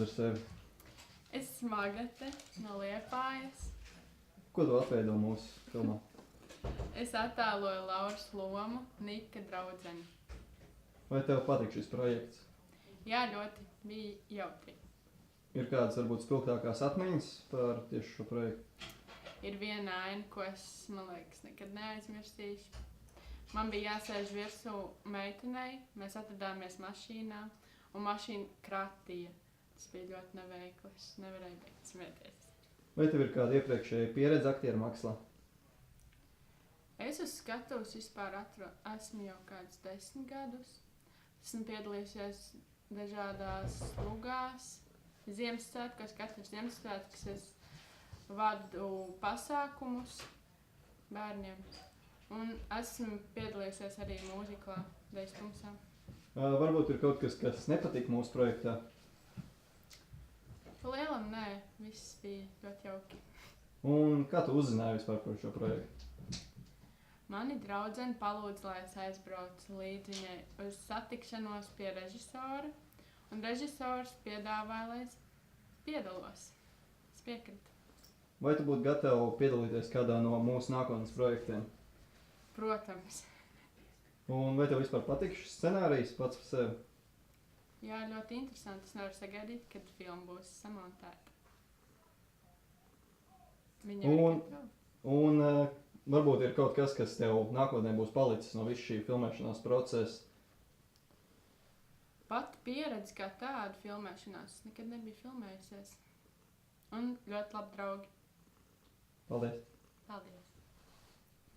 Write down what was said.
ar sevi? Es esmu Agate no Liepājas. Ko tu atveido mūsu filmā? Es attēloju Lauras lomu, Nika draudzeni. Vai tev patīk šis projekts? Jā, ļoti bija jautri. Ir kādas varbūt spilgtākās atmiņas par tieši šo projektu? Ir viena aina, ko es, man liekas, nekad neaizmirstīšu. Man bija jāsēž virsū meitenei, mēs atradāmies mašīnā, un mašīna kratīja. Tas bija ļoti neveikli, es nevarēju beigt smieties. Vai tev ir kāda iepriekšēja pieredze aktieru mākslā? Es uz skatuves vispār esmu jau kādus 10 gadus. Esmu piedalījusies dažādās lugās, Ziemassvētkos, katrs Ziemassvētkus es vadu pasākumus bērniem. Un esmu piedalījusies arī mūziklā Dejas tumsā. Varbūt ir kaut kas, kas nepatīk mūsu projektā? Lielam nē, viss bija ļoti jauki. Un kā tu uzzināji vispār par šo projektu? Mani draudzene palūdza, lai es aizbraucu līdz viņai uz satikšanos pie režisora, un režisors piedāvāja, lai es piedalos. Es piekrītu. Vai tu būtu gatava piedalīties kādā no mūsu nākotnes projektiem? Protams. Un vai tev vispār patīk šis scenārijs pats par sevi? Jā, ļoti interesanti. Es nevaru sagaidīt, kad filma būs samontēta. Viņa ir gatava. Un varbūt ir kaut kas, kas tev nākotnē būs palicis no visu šī filmēšanās procesa? Pat pieredze kā tāda filmēšanās nekad nebija filmējusies. Un ļoti labi draugi. Paldies! Paldies!